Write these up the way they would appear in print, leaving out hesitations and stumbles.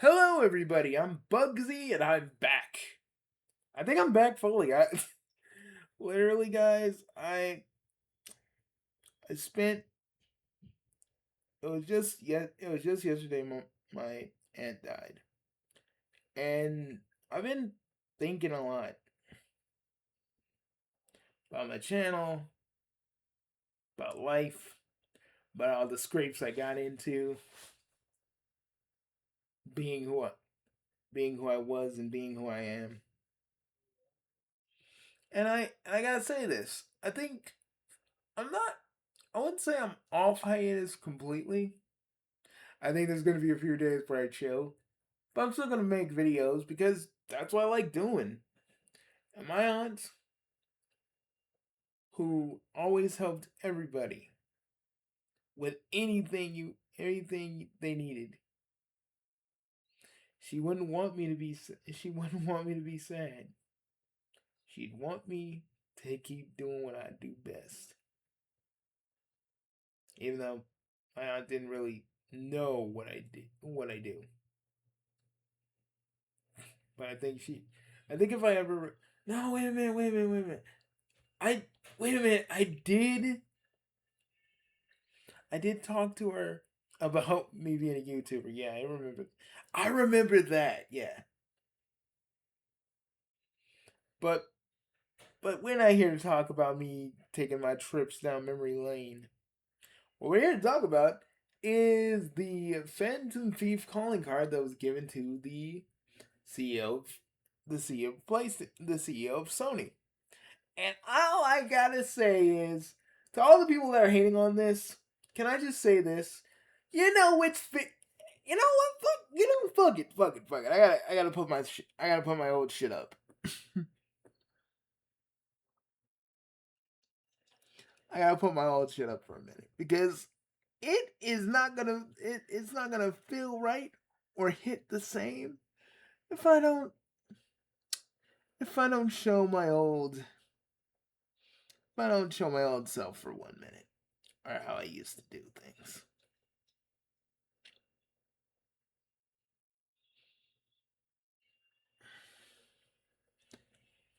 Hello, everybody. I'm Bugsy, and I'm back. I think I'm back fully. Literally, guys. I spent. It was just yet. It was just yesterday. My aunt died, and I've been thinking a lot about my channel, about life, about all the scrapes I got into, being who I, being who I was, and being who I am. And I gotta say this. I think I'm not. I wouldn't say I'm off hiatus completely. I think there's gonna be a few days where I chill, but I'm still gonna make videos because that's what I like doing. And my aunt, who always helped everybody with anything they needed, she wouldn't want me to be. She wouldn't want me to be sad. She'd want me to keep doing what I do best, even though my aunt didn't really know what I do. But I think if I ever, no, wait a minute. I wait a minute. I did talk to her about me being a YouTuber. Yeah, I remember. I remember that. Yeah, but we're not here to talk about me taking my trips down memory lane. What we're here to talk about is the Phantom Thief calling card that was given to the CEO of the CEO of Sony. And all I gotta say is, to all the people that are hating on this, can I just say this? You know it's fit. You know what? Fuck it. I gotta put my old shit up. I gotta put my old shit up for a minute because it's not gonna feel right or hit the same if I don't show my old if I don't show my old self for 1 minute or how I used to do things.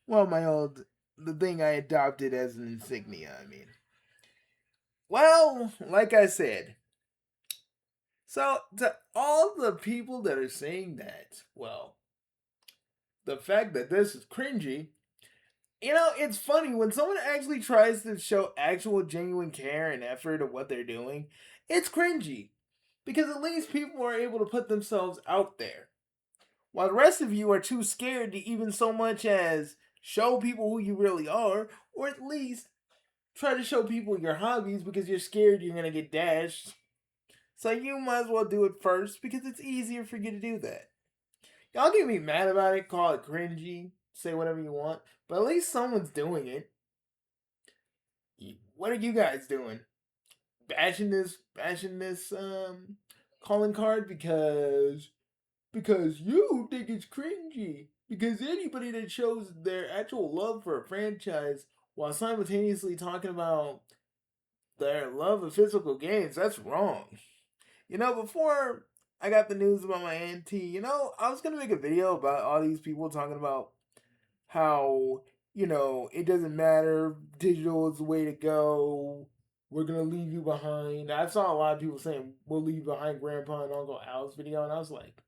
Well, the thing I adopted as an insignia, I mean. Well, like I said, so to all the people that are saying that, well, the fact that this is cringy, it's funny when someone actually tries to show actual genuine care and effort of what they're doing, it's cringy. Because at least people are able to put themselves out there. While the rest of you are too scared to even so much as show people who you really are, or at least try to show people your hobbies because you're scared you're gonna get dashed. So you might as well do it first because it's easier for you to do that. Y'all get me mad about it, call it cringy, say whatever you want, but at least someone's doing it. What are you guys doing? Bashing this calling card because you think it's cringy. Because anybody that shows their actual love for a franchise while simultaneously talking about their love of physical games, that's wrong. Before I got the news about my auntie, I was gonna make a video about all these people talking about how, it doesn't matter, digital is the way to go. We're gonna leave you behind. I saw a lot of people saying we'll leave behind Grandpa and Uncle Al's video, and I was like,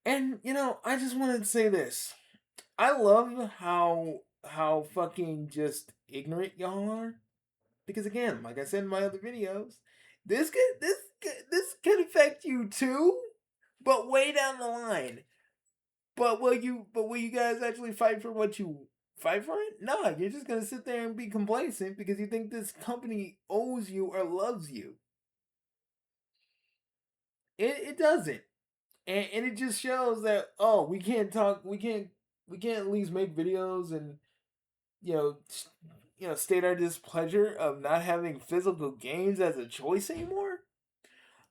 and I just wanted to say this. I love how fucking just ignorant y'all are. Because again, like I said in my other videos, this could affect you too, but way down the line. But will you guys actually fight for what you fight for it? No, you're just gonna sit there and be complacent because you think this company owes you or loves you. It doesn't. And it just shows that, oh, we can't at least make videos and you know state our displeasure of not having physical games as a choice anymore.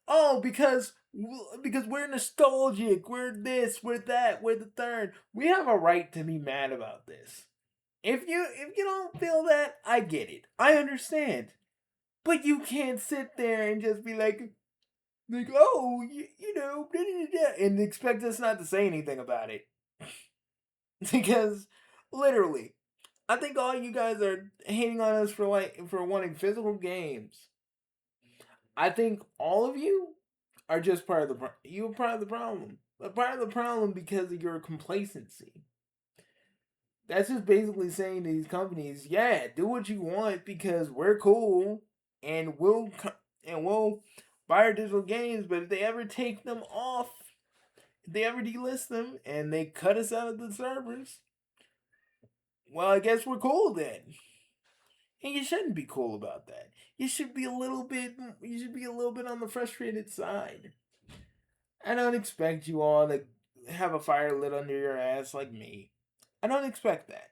Oh, because we're nostalgic, we're this, we're that, we're the third. We have a right to be mad about this. If you don't feel that, I get it, I understand, but you can't sit there and just be like, like, oh, you know, da, da, da, da, and expect us not to say anything about it. Because literally, I think all you guys are hating on us for wanting physical games. I think all of you are just part of you're part of the problem. But part of the problem because of your complacency. That's just basically saying to these companies, yeah, do what you want because we're cool and we'll buy our digital games, but if they ever take them off, if they ever delist them and they cut us out of the servers, well, I guess we're cool then. And you shouldn't be cool about that. You should be a little bit on the frustrated side. I don't expect you all to have a fire lit under your ass like me. I don't expect that.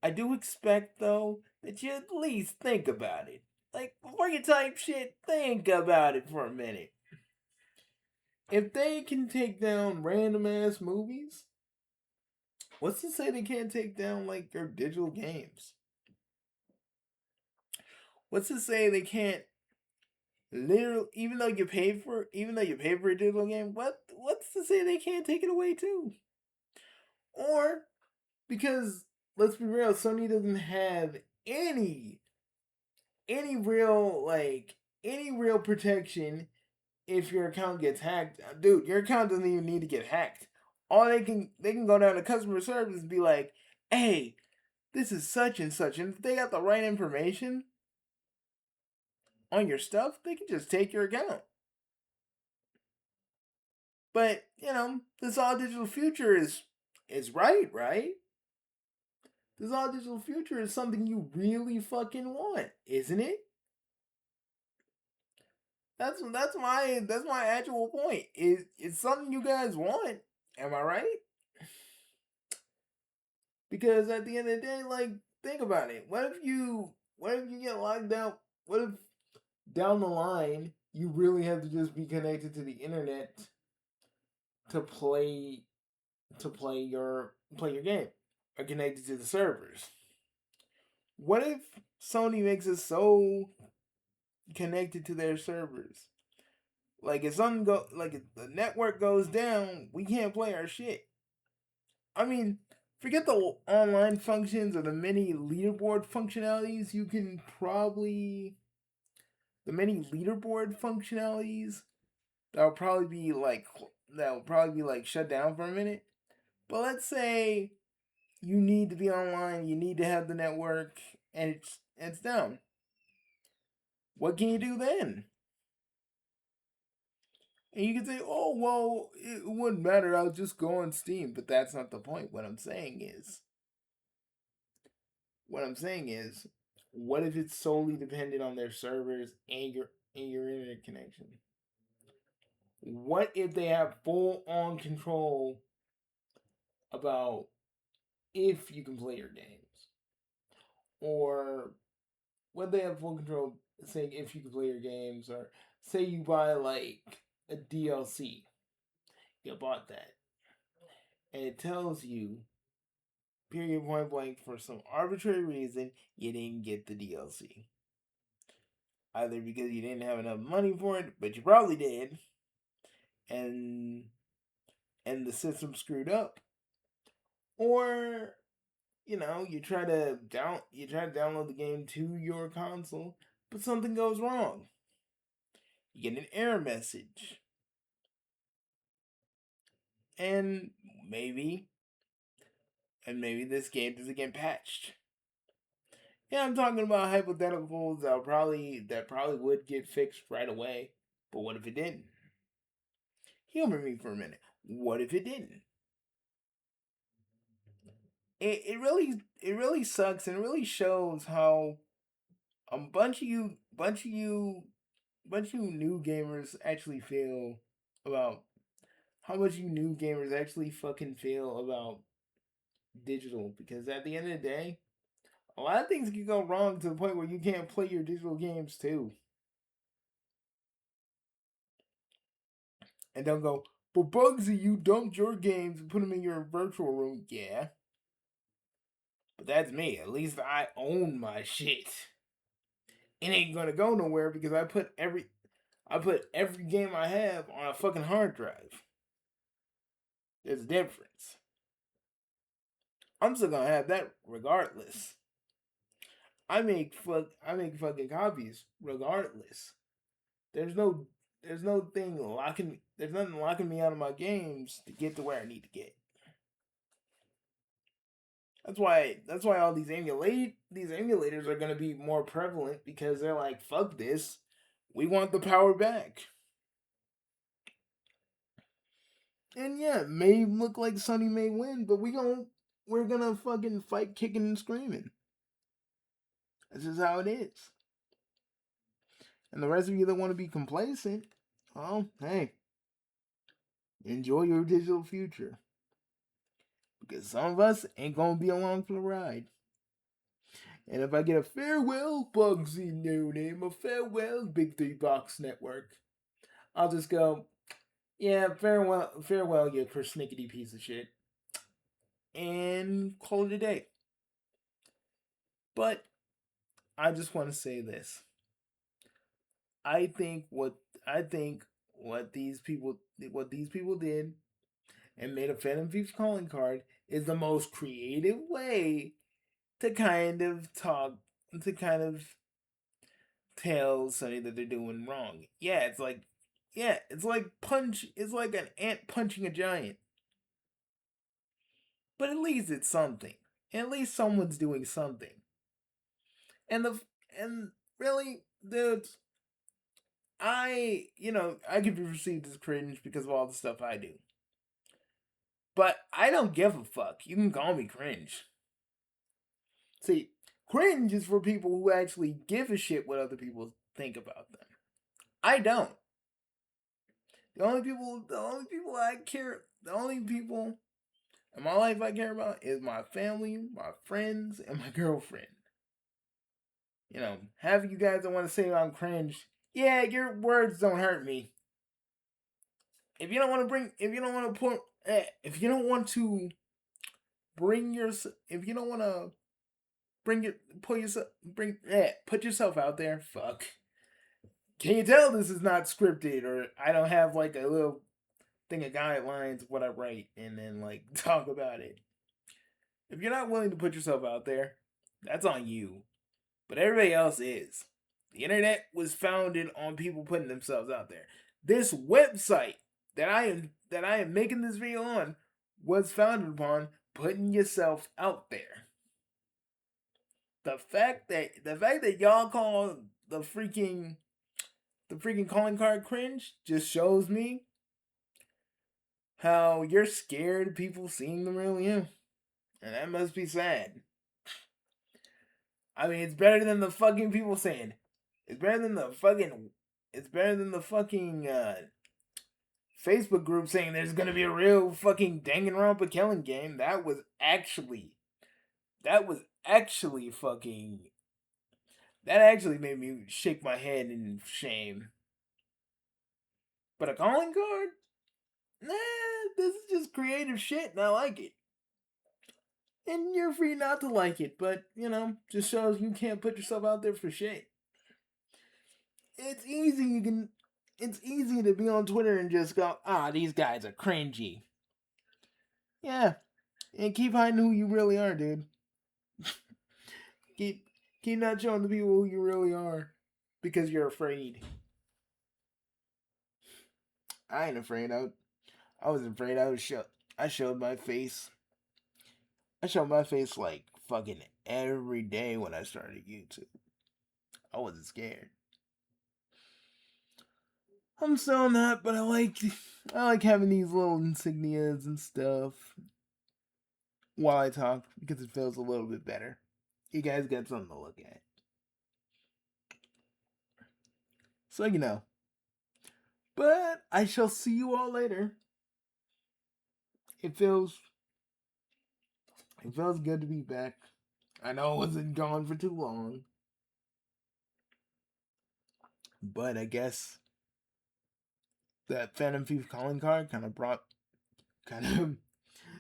I do expect though that you at least think about it. Like before you type shit, think about it for a minute. If they can take down random ass movies, what's to say they can't take down like your digital games? What's to say they can't literally even though you paid for a digital game, what's to say they can't take it away too? Or because let's be real, Sony doesn't have any real any real protection if your account gets hacked. Dude, your account doesn't even need to get hacked. All they can go down to customer service and be like, "Hey, this is such and such," and if they got the right information on your stuff, they can just take your account. But you know, this all digital future is right? This all digital future is something you really fucking want, isn't it? That's my actual point. It's something you guys want. Am I right? Because at the end of the day, like think about it. What if you get locked out? What if down the line you really have to just be connected to the internet to play play your game or connected to the servers? What if Sony makes us so connected to their servers? Like if if the network goes down, we can't play our shit. I mean, forget the online functions or the many leaderboard functionalities. You can probably the many leaderboard functionalities that'll probably be like shut down for a minute. But let's say you need to be online, you need to have the network, and it's down. What can you do then? And you can say, "Oh well, it wouldn't matter. I'll just go on Steam." But that's not the point. What I'm saying is, what if it's solely dependent on their servers and your internet connection? What if they have full on control about if you can play your games, or what they have full control saying if you can play your games, or say you buy like a DLC, you bought that, and it tells you period point blank for some arbitrary reason you didn't get the DLC. Either because you didn't have enough money for it, but you probably did, and the system screwed up, or you try to download the game to your console, but something goes wrong. You get an error message, and maybe maybe this game doesn't get patched. Yeah, I'm talking about hypotheticals that probably would get fixed right away. But what if it didn't? Humor me for a minute. What if it didn't? It really sucks and it really shows how a bunch of you new gamers actually feel about how much you new gamers actually fucking feel about digital, because at the end of the day, a lot of things can go wrong to the point where you can't play your digital games too. And don't go, but Bugsy, you dumped your games and put them in your virtual room. Yeah, but that's me. At least I own my shit. It ain't gonna go nowhere because I put every game I have on a fucking hard drive. There's a difference. I'm still gonna have that regardless. I make fucking copies regardless. There's no there's no thing locking there's nothing locking me out of my games to get to where I need to get. That's why all these emulators are gonna be more prevalent because they're like, fuck this. We want the power back. And yeah, it may look like Sonny may win, but we're gonna fucking fight kicking and screaming. This is how it is. And the rest of you that want to be complacent, well, hey, enjoy your digital future. Because some of us ain't gonna be along for the ride. And if I get a farewell, Bugsy No Name, a farewell, Big Three Box Network, I'll just go, yeah, farewell, you persnickety piece of shit. And call it a day. But I just want to say this. I think what these people did and made a Phantom Thieves calling card is the most creative way to kind of tell Sonny that they're doing wrong. It's like an ant punching a giant. But at least it's something. At least someone's doing something. And and really, dude, I could be perceived as cringe because of all the stuff I do. But I don't give a fuck. You can call me cringe. See, cringe is for people who actually give a shit what other people think about them. I don't. The only people in my life I care about is my family, my friends, and my girlfriend. Half of you guys that want to say I'm cringe, yeah, your words don't hurt me. If you don't want to bring, if you don't want to put, if you don't want to bring your, if you don't want to bring it, put yourself out there. Fuck. Can you tell this is not scripted, or I don't have like a little thing of guidelines of what I write and then like talk about it. If you're not willing to put yourself out there, that's on you. But everybody else is. The internet was founded on people putting themselves out there. This website that I am making this video on was founded upon putting yourself out there. The fact that y'all call the freaking calling card cringe just shows me how you're scared of people seeing the real you. And that must be sad. I mean, it's better than the fucking people saying. It's better than the fucking Facebook group saying there's gonna be a real fucking Danganronpa killing game. That actually made me shake my head in shame. But a calling card? Nah, this is just creative shit and I like it. And you're free not to like it, but, just shows you can't put yourself out there for shit. It's easy to be on Twitter and just go, these guys are cringy. Yeah. And keep hiding who you really are, dude. keep not showing the people who you really are because you're afraid. I ain't afraid. I was afraid. I showed my face. I showed my face like fucking every day when I started YouTube. I wasn't scared. I'm still not, but I like having these little insignias and stuff while I talk because it feels a little bit better. You guys got something to look at. So But I shall see you all later. It feels good to be back. I know I wasn't gone for too long. But I guess that Phantom Thief calling card kind of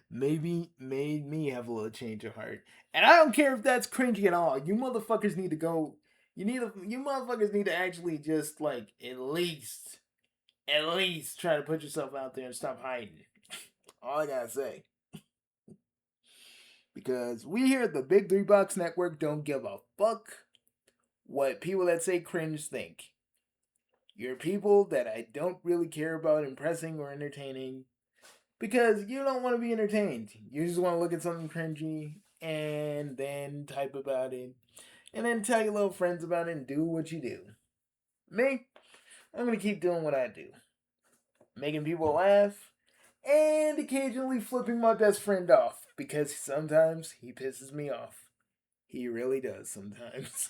maybe made me have a little change of heart. And I don't care if that's cringy at all. You motherfuckers need to go You motherfuckers need to actually just like at least try to put yourself out there and stop hiding. All I gotta say. Because we here at the Big Three Box Network don't give a fuck what people that say cringe think. You're people that I don't really care about impressing or entertaining because you don't want to be entertained. You just want to look at something cringy and then type about it and then tell your little friends about it and do what you do. Me, I'm gonna keep doing what I do, making people laugh and occasionally flipping my best friend off because sometimes he pisses me off. He really does sometimes.